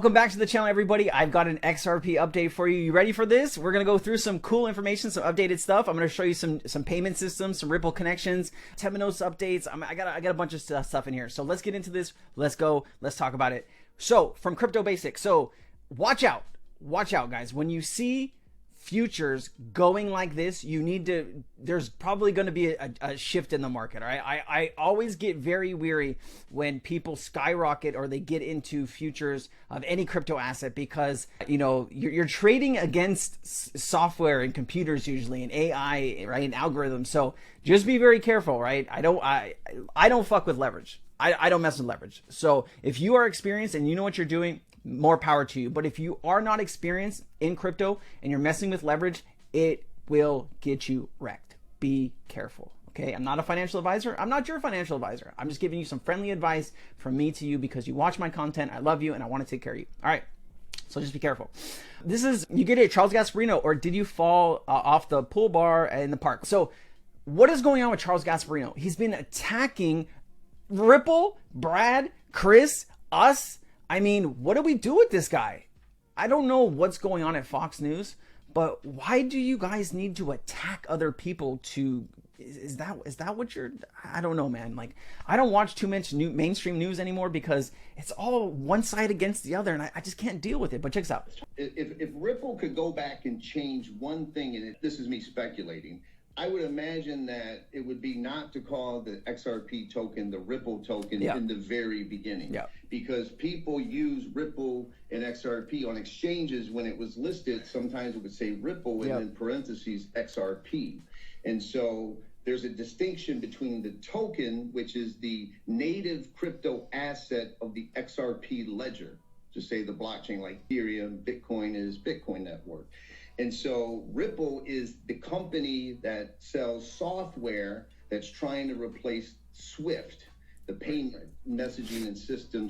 Welcome back to the channel, everybody. I've got an XRP update for you. You ready for this? We're going to go through some cool information, some updated stuff. I'm going to show you some payment systems, some Ripple connections, Temenos updates. I got a bunch of stuff in here. So let's get into this. Let's go. Let's talk about it. So from Crypto Basics. So watch out, guys. When you see futures going like this, you need to, there's probably going to be a shift in the market. All right. I always get very weary when people skyrocket or they get into futures of any crypto asset, because you know you're trading against software and computers usually, and AI, right, and algorithms. So just be very careful, right? I don't fuck with leverage. I don't mess with leverage. So if you are experienced and you know what you're doing, more power to you. But if you are not experienced in crypto and you're messing with leverage, it will get you wrecked. Be careful. Okay. I'm not a financial advisor. I'm not your financial advisor. I'm just giving you some friendly advice from me to you because you watch my content. I love you and I want to take care of you. All right. So just be careful. This is, you get it, Charles Gasparino, or did you fall off the pool bar in the park? So what is going on with Charles Gasparino? He's been attacking Ripple, Brad, Chris, us. I mean, what do we do with this guy? I don't know what's going on at Fox News, but why do you guys need to attack other people to, is that what you're, I don't know, man. Like, I don't watch too much mainstream news anymore because it's all one side against the other, and I just can't deal with it. But check this out. If Ripple could go back and change one thing, and this is me speculating, I would imagine that it would be not to call the XRP token the Ripple token in the very beginning. Because people use Ripple and XRP on exchanges. When it was listed, sometimes it would say Ripple and in parentheses XRP. And so there's a distinction between the token, which is the native crypto asset of the XRP ledger, to say the blockchain like Ethereum, Bitcoin is Bitcoin network. And so Ripple is the company that sells software that's trying to replace Swift, the payment messaging and system.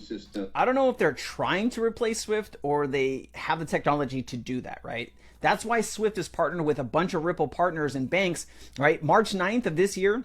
I don't know if they're trying to replace Swift or they have the technology to do that, right? That's why Swift is partnered with a bunch of Ripple partners and banks, right? March 9th of this year,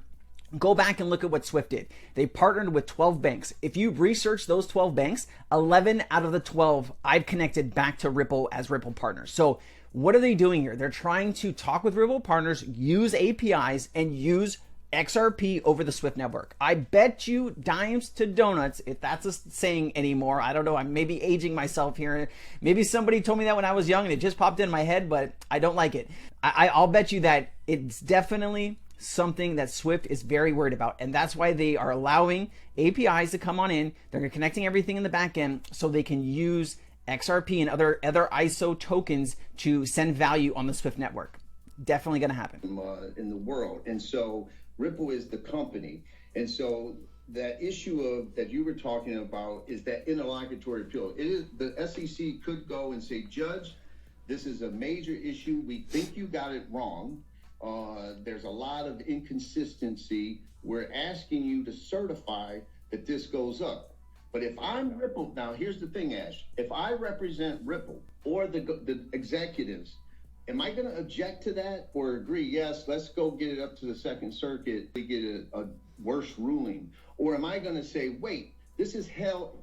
go back and look at what Swift did. They partnered with 12 banks. If you research those 12 banks, 11 out of the 12 I've connected back to Ripple as Ripple partners. So what are they doing here? They're trying to talk with Ripple partners, use APIs, and use XRP over the Swift network. I bet you dimes to donuts, if that's a saying anymore. I don't know. I'm maybe aging myself here. Maybe somebody told me that when I was young and it just popped in my head, but I don't like it. I'll bet you that it's definitely something that Swift is very worried about. And that's why they are allowing APIs to come on in. They're connecting everything in the back end so they can use XRP and other ISO tokens to send value on the Swift network. Definitely going to happen in the world. And so Ripple is the company. And so that issue of that you were talking about is that interlocutory appeal. It is, the SEC could go and say, Judge, this is a major issue. We think you got it wrong. There's a lot of inconsistency. We're asking you to certify that this goes up. But if I'm Ripple, now here's the thing, Ash. If I represent Ripple or the executives, am I going to object to that or agree, yes, let's go get it up to the Second Circuit to get a worse ruling? Or am I going to say, wait, this has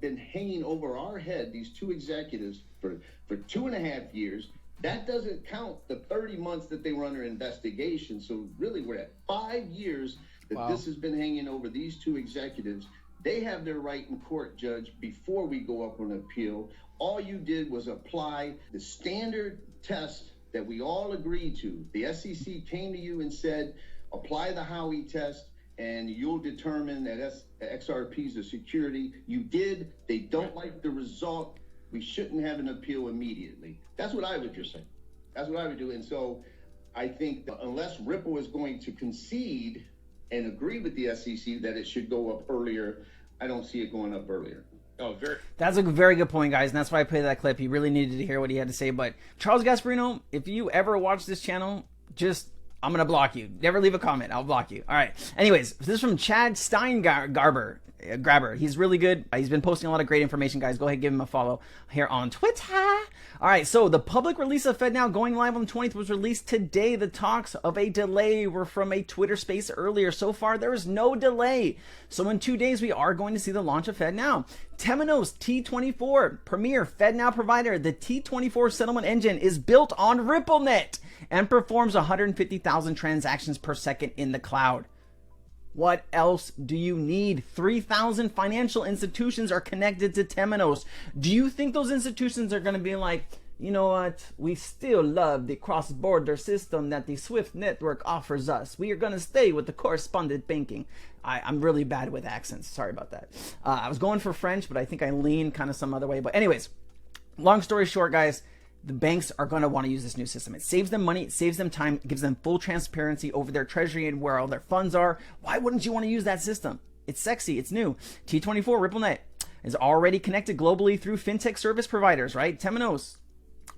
been hanging over our head, these two executives, for 2.5 years. That doesn't count the 30 months that they were under investigation. So really, we're at 5 years that this has been hanging over these two executives. They have their right in court, Judge, before we go up on appeal. All you did was apply the standard test that we all agreed to. The SEC came to you and said, apply the Howey test, and you'll determine that XRP is a security. You did. They don't like the result. We shouldn't have an appeal immediately. That's what I would just say. That's what I would do. And so I think that unless Ripple is going to concede and agree with the SEC that it should go up earlier, I don't see it going up earlier. That's a very good point, guys, and that's why I played that clip. You really needed to hear what he had to say. But Charles Gasparino, if you ever watch this channel, I'm gonna block you. Never leave a comment. I'll block you. All right. Anyways, this is from Chad Steingarber. grabber. He's really good. He's been posting a lot of great information, guys. Go ahead, give him a follow here on Twitter. All right, so the public release of FedNow going live on the 20th was released today. The talks of a delay were from a Twitter space earlier. So far, there is no delay. So in 2 days, we are going to see the launch of FedNow. Temenos T24, premier FedNow provider. The T24 settlement engine is built on RippleNet and performs 150,000 transactions per second in the cloud. What else do you need? 3,000 financial institutions are connected to Temenos. Do you think those institutions are going to be like, you know what? We still love the cross-border system that the SWIFT network offers us. We are going to stay with the correspondent banking. I'm really bad with accents. Sorry about that. I was going for French, but I think I lean kind of some other way. But anyways, long story short, guys, the banks are going to want to use this new system. It saves them money, it saves them time, it gives them full transparency over their treasury and where all their funds are. Why wouldn't you want to use that system? It's sexy, it's new. T24 RippleNet is already connected globally through fintech service providers, right? Temenos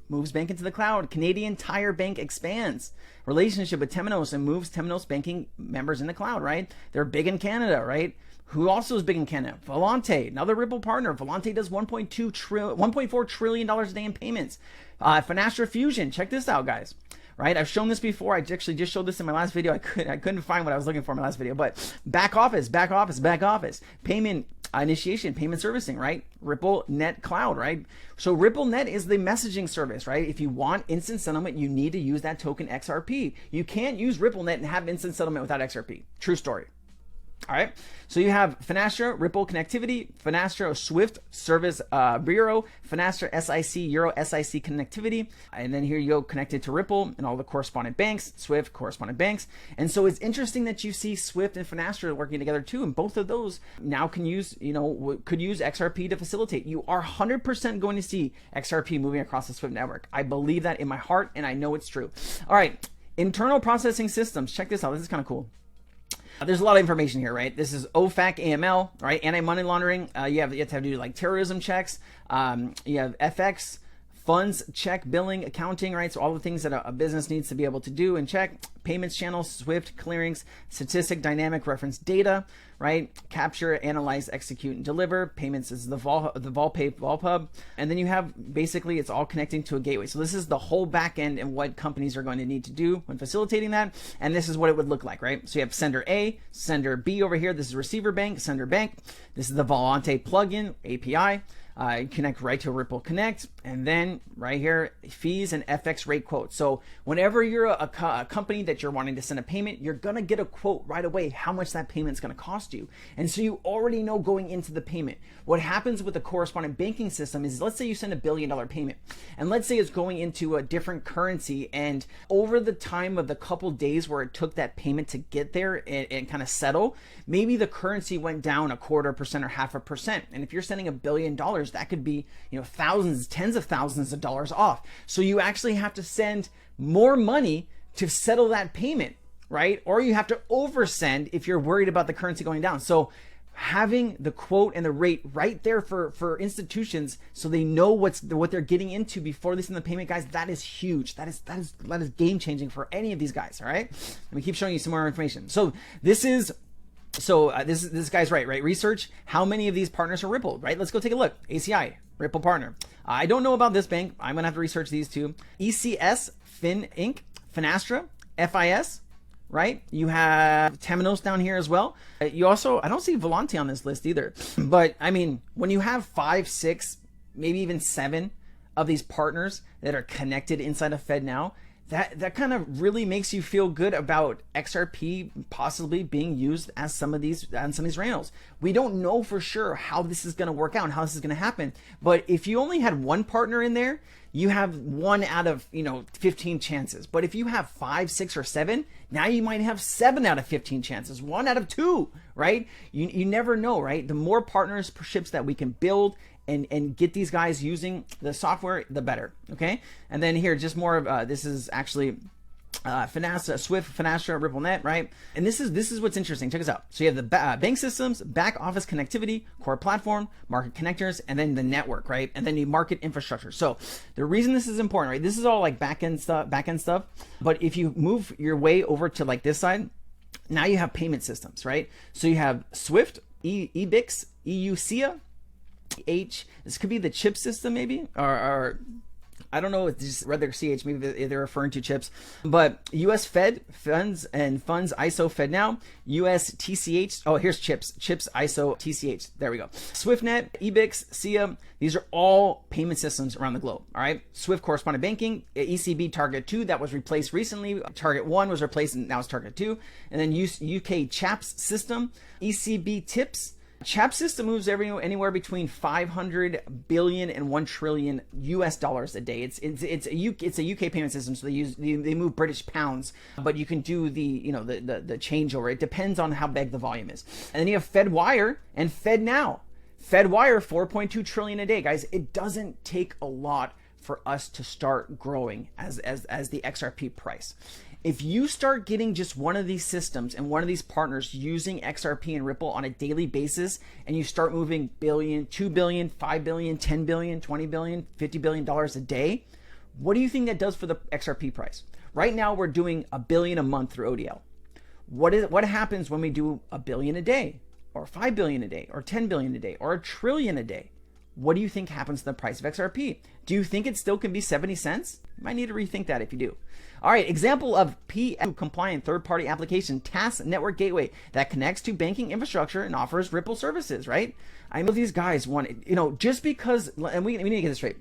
moves bank into the cloud. Canadian Tire Bank expands relationship with Temenos and moves Temenos banking members in the cloud, right? They're big in Canada, right? Who also is big in Canada? Volante, another Ripple partner. Volante does $1.4 trillion a day in payments. Finastra Fusion, check this out, guys. Right, I've shown this before. I actually just showed this in my last video. I couldn't find what I was looking for in my last video. But back office, payment initiation, payment servicing, right? RippleNet Cloud, right? So RippleNet is the messaging service, right? If you want instant settlement, you need to use that token XRP. You can't use RippleNet and have instant settlement without XRP. True story. All right, so you have Finastra, Ripple connectivity, Finastra Swift Service Bureau, Finastra SIC, Euro SIC connectivity, and then here you go connected to Ripple and all the correspondent banks, Swift correspondent banks. And so it's interesting that you see Swift and Finastra working together too, and both of those now can use, could use XRP to facilitate. You are 100% going to see XRP moving across the Swift network. I believe that in my heart, and I know it's true. All right, internal processing systems. Check this out. This is kind of cool. There's a lot of information here, right? This is OFAC AML, right? Anti-money laundering. You have to do like terrorism checks. You have FX, funds check, billing, accounting, right? So all the things that a business needs to be able to do and check. Payments channels, SWIFT, clearings, statistic, dynamic reference data, right? Capture, analyze, execute, and deliver. Payments is the Volpub. And then you have basically it's all connecting to a gateway. So this is the whole back end and what companies are going to need to do when facilitating that. And this is what it would look like, right? So you have sender A, sender B over here. This is receiver bank, sender bank. This is the Volante plugin API. Connect right to Ripple Connect, and then right here, fees and FX rate quotes. So whenever you're a company that you're wanting to send a payment, you're gonna get a quote right away how much that payment's gonna cost you. And so you already know going into the payment. What happens with the correspondent banking system is, let's say you send $1 billion payment, and let's say it's going into a different currency, and over the time of the couple days where it took that payment to get there and kind of settle, maybe the currency went down 0.25% or 0.5%. And if you're sending $1 billion, that could be, thousands, tens of thousands of dollars off. So you actually have to send more money to settle that payment, right? Or you have to oversend if you're worried about the currency going down. So having the quote and the rate right there for institutions, so they know what they're getting into before they send the payment, guys, that is huge. That is game changing for any of these guys. All right, let me keep showing you some more information. So this guy's right. Research how many of these partners are Ripple, right? Let's go take a look. ACI, Ripple partner. I don't know about this bank. I'm gonna have to research these two. ECS, Fin Inc., Finastra, FIS, right? You have Temenos down here as well. You also, I don't see Volante on this list either. But I mean, when you have 5, 6, maybe even 7 of these partners that are connected inside of FedNow, that kind of really makes you feel good about XRP possibly being used as some of these rails. We don't know for sure how this is going to work out and how this is going to happen. But if you only had one partner in there, you have 1 out of 15 chances. But if you have 5, 6, or 7, now you might have 7 out of 15 chances, 1 out of 2, right? You never know, right? The more partnerships that we can build and get these guys using the software, the better. Okay, and then here, just more of this is actually Finastra, Swift, Finastra, RippleNet, right? And this is what's interesting. Check this out. So you have the bank systems, back office connectivity, core platform, market connectors, and then the network, right? And then the market infrastructure. So the reason this is important, right? This is all like back end stuff. But if you move your way over to like this side, now you have payment systems, right? So you have Swift, EBIX, EUCIA, this could be the chip system maybe, or I don't know, it's just rather CH, maybe they're referring to chips, but US Fed funds ISO FedNow, US TCH, oh, here's chips ISO TCH, there we go. SwiftNet, EBIX, SIA, these are all payment systems around the globe, all right? Swift correspondent banking, ECB Target 2, that was replaced recently, Target 1 was replaced and now it's Target 2, and then UK CHAPS system, ECB TIPS. CHAP system moves anywhere between 500 billion and 1 trillion US dollars a day. It's a UK payment system, so they move British pounds, but you can do the changeover. It depends on how big the volume is. And then you have FedWire and FedNow. FedWire 4.2 trillion a day, guys. It doesn't take a lot for us to start growing as the XRP price. If you start getting just one of these systems and one of these partners using XRP and Ripple on a daily basis, and you start moving billion, 2 billion, 5 billion, 10 billion, 20 billion, $50 billion a day, what do you think that does for the XRP price? Right now, we're doing $1 billion a month through ODL. What happens when we do $1 billion a day, or 5 billion a day, or 10 billion a day, or 1 trillion a day? What do you think happens to the price of XRP? Do you think it still can be 70 cents? You might need to rethink that if you do. All right, example of PF compliant third-party application, TAS Network Gateway that connects to banking infrastructure and offers Ripple services, right? I know these guys want, just because, and we need to get this straight.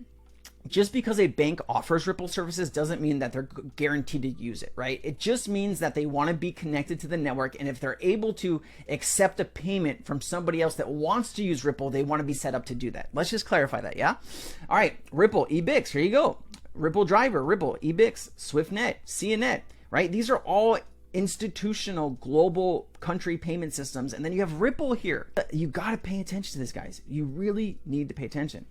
Just because a bank offers Ripple services doesn't mean that they're guaranteed to use it, right? It just means that they want to be connected to the network, and if they're able to accept a payment from somebody else that wants to use Ripple, they want to be set up to do that. Let's just clarify that, yeah? All right, Ripple, EBIX, here you go. Ripple Driver, Ripple, EBIX, SwiftNet, CNet, right? These are all institutional global country payment systems, and then you have Ripple here. You got to pay attention to this, guys. You really need to pay attention.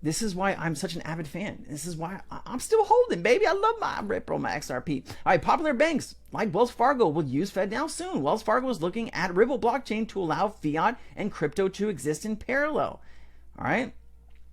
This is why I'm such an avid fan. This is why I'm still holding, baby. I love my Ripple, my XRP. All right, popular banks like Wells Fargo will use FedNow soon. Wells Fargo is looking at Ripple blockchain to allow fiat and crypto to exist in parallel. All right.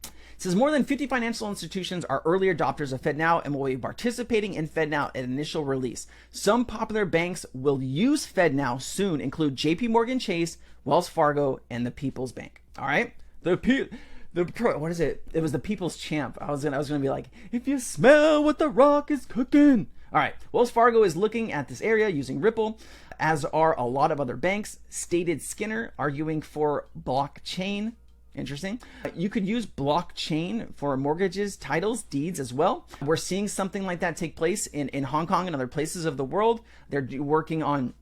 It says more than 50 financial institutions are early adopters of FedNow and will be participating in FedNow at initial release. Some popular banks will use FedNow soon, include JP Morgan Chase, Wells Fargo, and the People's Bank. All right. What is it? It was the People's Champ. I was gonna be like, if you smell what the Rock is cooking. All right, Wells Fargo is looking at this area using Ripple, as are a lot of other banks. Stated Skinner arguing for blockchain. Interesting. You could use blockchain for mortgages, titles, deeds as well. We're seeing something like that take place in Hong Kong and other places of the world. They're working on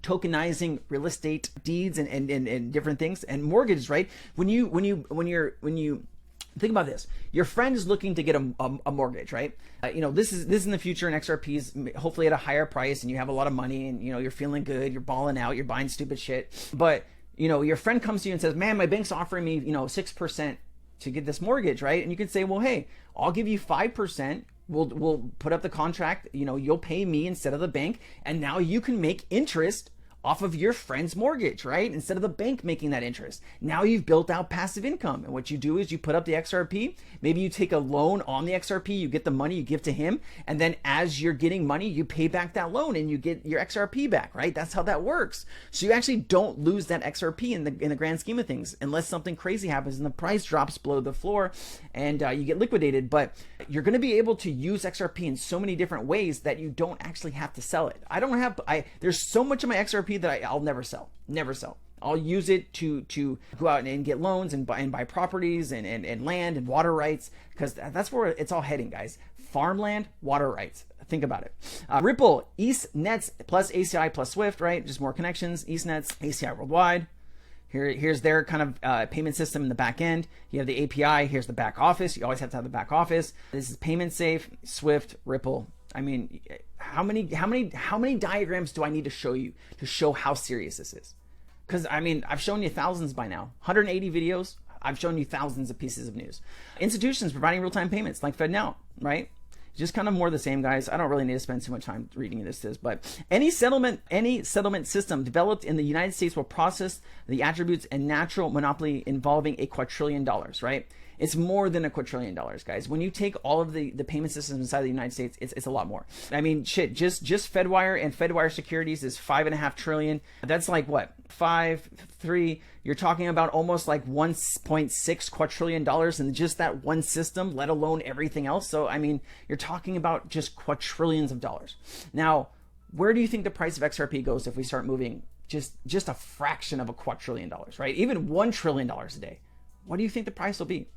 tokenizing real estate deeds and different things and mortgages, right? When you think about this, your friend is looking to get a mortgage, right? This is in the future, and XRP's hopefully at a higher price, and you have a lot of money, and you're feeling good, you're balling out, you're buying stupid shit, but your friend comes to you and says, man, my bank's offering me 6% to get this mortgage, right? And you can say, well, hey, I'll give you 5%. We'll put up the contract, you'll pay me instead of the bank, and now you can make interest off of your friend's mortgage, right? Instead of the bank making that interest. Now you've built out passive income. And what you do is you put up the XRP, maybe you take a loan on the XRP, you get the money, you give to him, and then as you're getting money, you pay back that loan and you get your XRP back, right? That's how that works. So you actually don't lose that XRP in the grand scheme of things, unless something crazy happens and the price drops below the floor and you get liquidated. But you're gonna be able to use XRP in so many different ways that you don't actually have to sell it. There's so much of my XRP that I'll never sell. I'll use it to go out and get loans and buy properties and land and water rights, because that's where it's all heading, guys. Farmland, water rights. Think about it. Ripple, EastNets plus ACI plus Swift, right? Just more connections. EastNets, ACI worldwide. Here's their kind of payment system in the back end. You have the API. Here's the back office. You always have to have the back office. This is payment safe. Swift, Ripple. I mean, how many diagrams do I need to show you to show how serious this is? Because I mean, I've shown you thousands by now, 180 videos. I've shown you thousands of pieces of news. Institutions providing real-time payments like FedNow, right? Just kind of more the same, guys. I don't really need to spend too much time reading this, but any settlement system developed in the United States will process the attributes and natural monopoly involving $1 quadrillion, right? It's more than $2 quadrillion, guys. When you take all of the payment systems inside the United States, it's a lot more. I mean, shit, just Fedwire and Fedwire Securities is $5.5 trillion. That's like what? 3. You're talking about almost like $1.6 quadrillion in just that one system, let alone everything else. So, I mean, you're talking about just quadrillions of dollars. Now, where do you think the price of XRP goes if we start moving just a fraction of $2 quadrillion, right? Even $1 trillion a day. What do you think the price will be?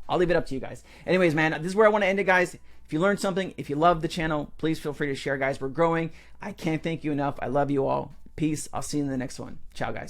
I'll leave it up to you guys. Anyways, man, this is where I want to end it, guys. If you learned something, if you love the channel, please feel free to share, guys. We're growing. I can't thank you enough. I love you all. Peace. I'll see you in the next one. Ciao, guys.